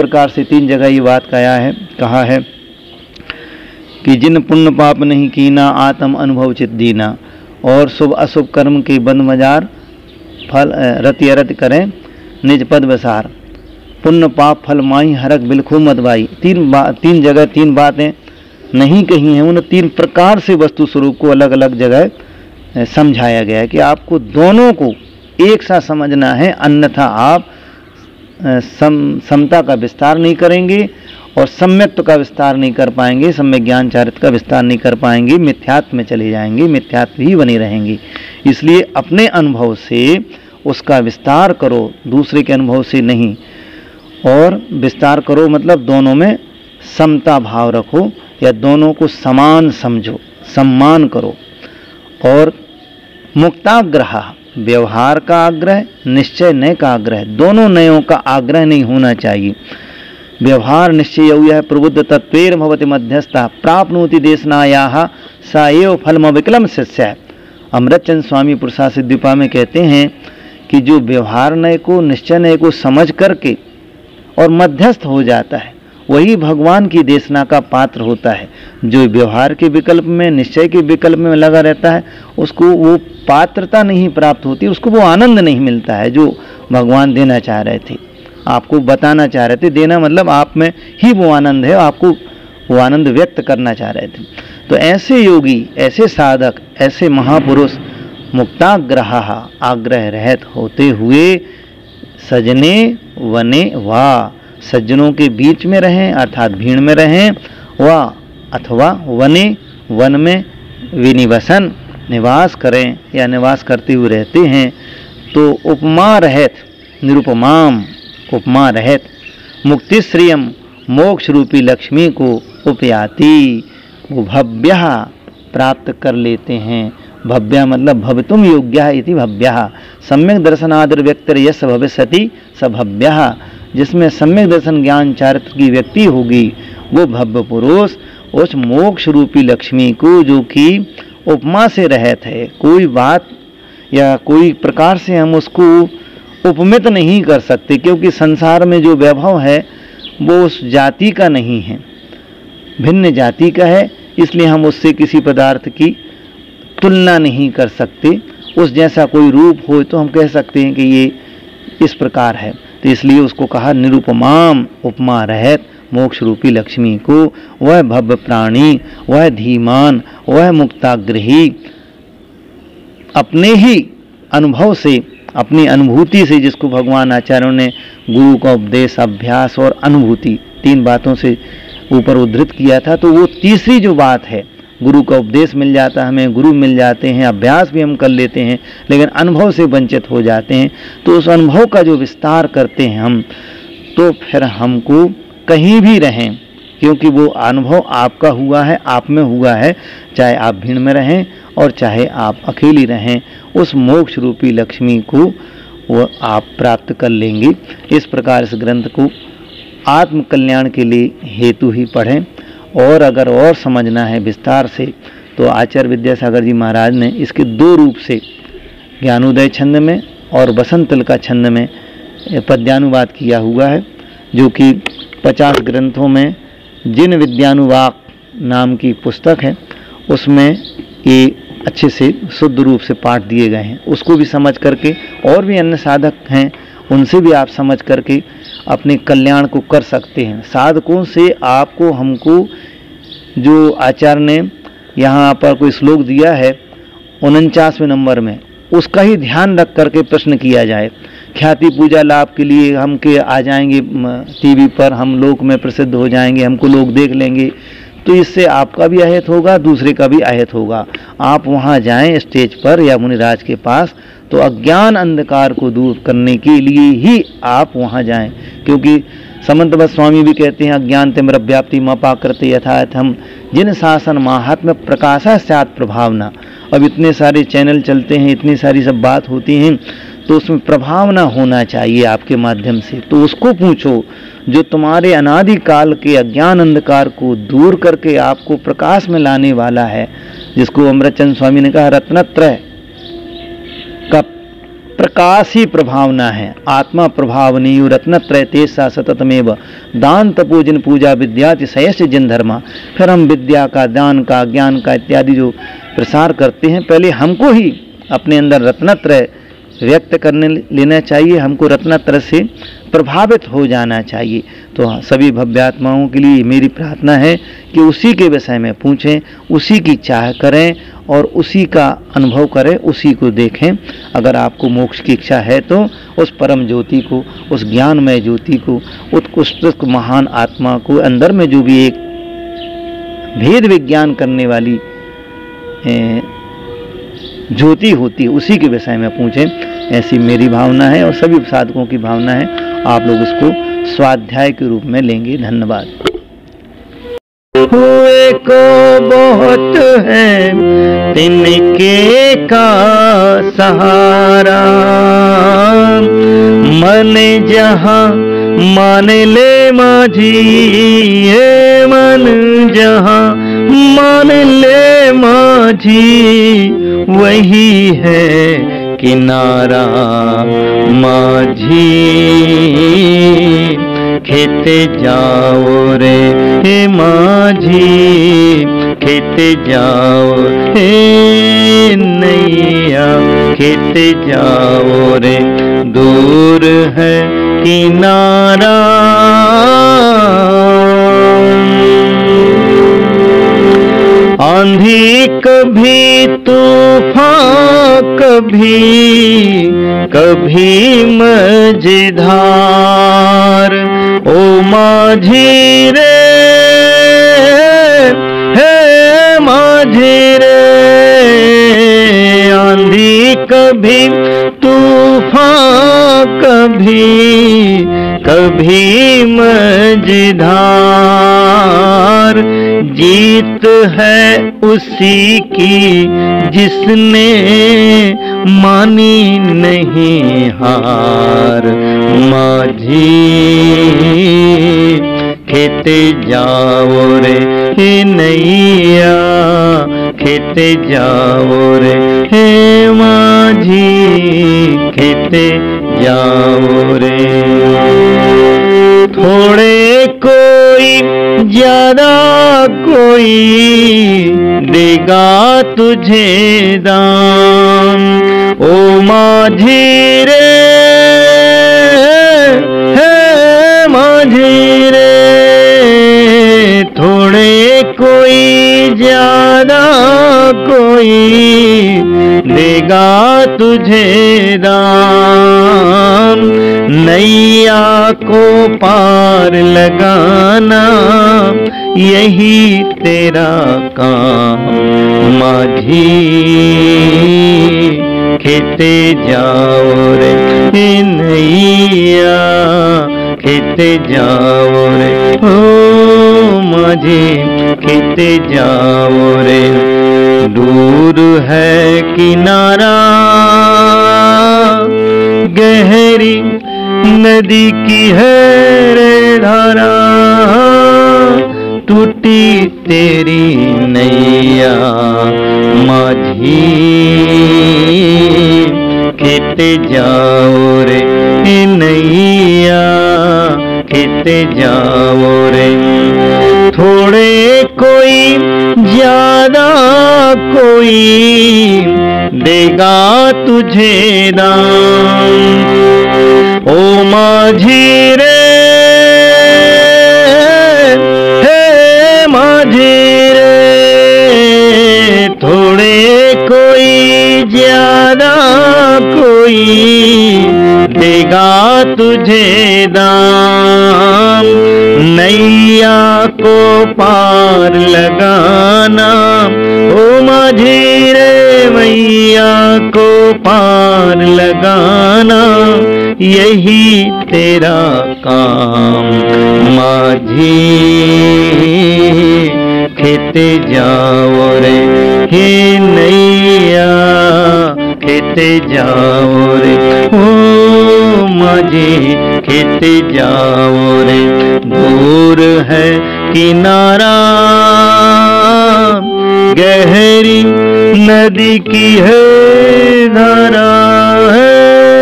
प्रकार से 3 जगह ये बात कहा है कि जिन पुण्य पाप नहीं कीना आत्म अनुभव चित दीना, और शुभ अशुभ कर्म के बंद बाजार फल रति अरत करें निज पद बसार, पुण्य पाप फल माही हरक बिलखू मत बाई। 3 जगह 3 बातें नहीं कही हैं। उन 3 प्रकार से वस्तु स्वरूप को अलग अलग जगह समझाया गया है कि आपको दोनों को एक साथ समझना है, अन्यथा आप समता का विस्तार नहीं करेंगे और सम्यक्त्व का विस्तार नहीं कर पाएंगे, सम्यक ज्ञान चारित्र का विस्तार नहीं कर पाएंगे, मिथ्यात्व में चले जाएंगे, मिथ्यात्व ही बने रहेंगे। इसलिए अपने अनुभव से उसका विस्तार करो, दूसरे के अनुभव से नहीं। और विस्तार करो मतलब दोनों में समता भाव रखो या दोनों को समान समझो, सम्मान करो। और मुक्ताग्रह, व्यवहार का आग्रह, निश्चय नय का आग्रह, दोनों नयों का आग्रह नहीं होना चाहिए। व्यवहार निश्चय यह प्रबुद्ध तत्वेर भवति मध्यस्था प्राप्नोति देशनायाः सा एव फलम विकलम शिष्य। अमृतचंद स्वामी पुरुषार्थ सिद्धिपा में कहते हैं कि जो व्यवहार नय को निश्चय नय को समझ करके और मध्यस्थ हो जाता है वही भगवान की देशना का पात्र होता है। जो व्यवहार के विकल्प में, निश्चय के विकल्प में लगा रहता है उसको वो पात्रता नहीं प्राप्त होती, उसको वो आनंद नहीं मिलता है जो भगवान देना चाह रहे थे, आपको बताना चाह रहे थे। देना मतलब आप में ही वो आनंद है, आपको वो आनंद व्यक्त करना चाह रहे थे। तो ऐसे योगी, ऐसे साधक, ऐसे महापुरुष मुक्ताग्रह, आग्रह रहित होते हुए सजने वने वा, सज्जनों के बीच में रहें अर्थात भीड़ में रहें, वा अथवा वने, वन में विनिवसन, निवास करें या निवास करते हुए रहते हैं। तो उपमा रहित, निरुपमाम, उपमा रहित मुक्तिश्रियम, मोक्ष रूपी लक्ष्मी को उपयाति, वो भव्य प्राप्त कर लेते हैं। भव्य मतलब भवितुम योग्य इति भव्य, सम्यक दर्शनादर व्यक्तिर यस भविष्यति स भव्य, जिसमें सम्यक दर्शन ज्ञान चारित्र की व्यक्ति होगी वो भव्य पुरुष उस मोक्ष रूपी लक्ष्मी को, जो कि उपमा से रहत है, कोई बात या कोई प्रकार से हम उसको उपमित नहीं कर सकते, क्योंकि संसार में जो वैभव है वो उस जाति का नहीं है, भिन्न जाति का है, इसलिए हम उससे किसी पदार्थ की तुलना नहीं कर सकते। उस जैसा कोई रूप हो तो हम कह सकते हैं कि ये इस प्रकार है, तो इसलिए उसको कहा निरुपमाम, उपमा रहित मोक्ष रूपी लक्ष्मी को। वह भव्य प्राणी, वह धीमान, वह मुक्ताग्रही अपने ही अनुभव से, अपनी अनुभूति से, जिसको भगवान आचार्यों ने गुरु का उपदेश, अभ्यास और अनुभूति 3 बातों से ऊपर उद्धृत किया था, तो वो तीसरी जो बात है, गुरु का उपदेश मिल जाता है हमें, गुरु मिल जाते हैं, अभ्यास भी हम कर लेते हैं, लेकिन अनुभव से वंचित हो जाते हैं। तो उस अनुभव का जो विस्तार करते हैं हम, तो फिर हमको कहीं भी रहें, क्योंकि वो अनुभव आपका हुआ है, आप में हुआ है, चाहे आप भीड़ में रहें और चाहे आप अकेली रहें, उस मोक्ष रूपी लक्ष्मी को वो आप प्राप्त कर लेंगे। इस प्रकार इस ग्रंथ को आत्म कल्याण के लिए हेतु ही पढ़ें, और अगर और समझना है विस्तार से तो आचार्य विद्यासागर जी महाराज ने इसके 2 रूप से, ज्ञानोदय छंद में और बसंतल का छंद में पद्यानुवाद किया हुआ है, जो कि 50 ग्रंथों में जिन विद्यानुवाद नाम की पुस्तक है उसमें ये अच्छे से शुद्ध रूप से पाठ दिए गए हैं। उसको भी समझ करके, और भी अन्य साधक हैं उनसे भी आप समझ करके अपने कल्याण को कर सकते हैं। साधकों से आपको, हमको, जो आचार्य ने यहाँ पर कोई श्लोक दिया है 49वें नंबर में, उसका ही ध्यान रख करके प्रश्न किया जाए। ख्याति पूजा लाभ के लिए हम के आ जाएंगे टीवी पर, हम लोक में प्रसिद्ध हो जाएंगे, हमको लोग देख लेंगे, तो इससे आपका भी अहित होगा, दूसरे का भी अहित होगा। आप वहाँ जाएं स्टेज पर या मुनिराज के पास, तो अज्ञान अंधकार को दूर करने के लिए ही आप वहाँ जाएं, क्योंकि समंतबद्ध स्वामी भी कहते हैं अज्ञान तिम्र व्याप्ति मपाकृत यथायथ हम जिन शासन माहात्म्य प्रकाशा स्यात् प्रभावना। अब इतने सारे चैनल चलते हैं, इतनी सारी सब बात होती हैं, तो उसमें प्रभावना होना चाहिए आपके माध्यम से। तो उसको पूछो जो तुम्हारे अनादि काल के अज्ञान अंधकार को दूर करके आपको प्रकाश में लाने वाला है, जिसको अमृतचंद स्वामी ने कहा रत्नत्रय का प्रकाश ही प्रभावना है। आत्मा प्रभावनीय रत्नत्रय तेसा सततमेव दान तपोजन पूजा विद्यातिशयस्य जिन धर्मा। फिर हम विद्या का, दान का, ज्ञान का इत्यादि जो प्रसार करते हैं, पहले हमको ही अपने अंदर रत्नत्रय व्यक्त करने लेना चाहिए, हमको रत्नत्रय से प्रभावित हो जाना चाहिए। तो सभी भव्यात्माओं के लिए मेरी प्रार्थना है कि उसी के विषय में पूछें, उसी की चाह करें और उसी का अनुभव करें, उसी को देखें। अगर आपको मोक्ष की इच्छा है तो उस परम ज्योति को, उस ज्ञानमय ज्योति को, उत्कृष्ट महान आत्मा को, अंदर में जो भी एक भेद विज्ञान करने वाली ज्योति होती है, उसी के विषय में पूछें। ऐसी मेरी भावना है और सभी साधकों की भावना है। आप लोग इसको स्वाध्याय के रूप में लेंगे। धन्यवाद। हुए को बहुत है तिनके का सहारा, मन जहाँ मान ले माझी, ये मन जहाँ मान ले माझी, वही है किनारा माझी। खेते जाओ रे हे माझी, खेते जाओ हे नैया, खेते जाओ रे दूर है किनारा। आंधी कभी तूफान कभी मझधार, ओ माझी रे हे माझी रे। आंधी कभी तूफान कभी मझधार, जीत है उसी की जिसने मानी नहीं हार। माझी खेते जाओ रे हे नैया, खेते जाओ रे हे माझी, खेते जाओ रे। थोड़े कोई ज्यादा कोई देगा तुझे दान, ओ माझी रे हे माझी रे। थोड़े कोई ज्यादा कोई देगा तुझे दान, नैया को पार लगाना यही तेरा काम। माझी खेते जाओ रे हे नैया, खेते जाओ रे ओ माझी, खेते जाओ रे दूर है किनारा। गहरी नदी की है रे धारा, टूटी तेरी नैया माझी। खेते जाओ रे नैया, खेते जाओ रे। थोड़े कोई ज्यादा कोई देगा तुझे दान, ओ माझी रे हे माझी रे। थोड़े कोई ज्यादा कोई देगा तुझे दान, नैया को पार लगाना, ओ माझी रे मैया को पार लगाना यही तेरा काम। माझी खेते जाओ रे हे नैया, खेते जाओ रे ओ माझी, खेते जाओ रे दूर है किनारा। गहरी नदी की है धारा है,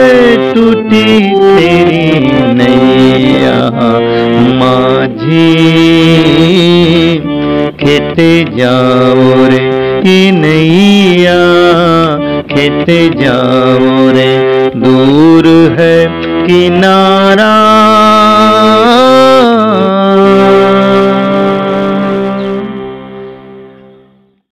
खेते जाओ रे कि नैया, खेते जाओ रे दूर है किनारा,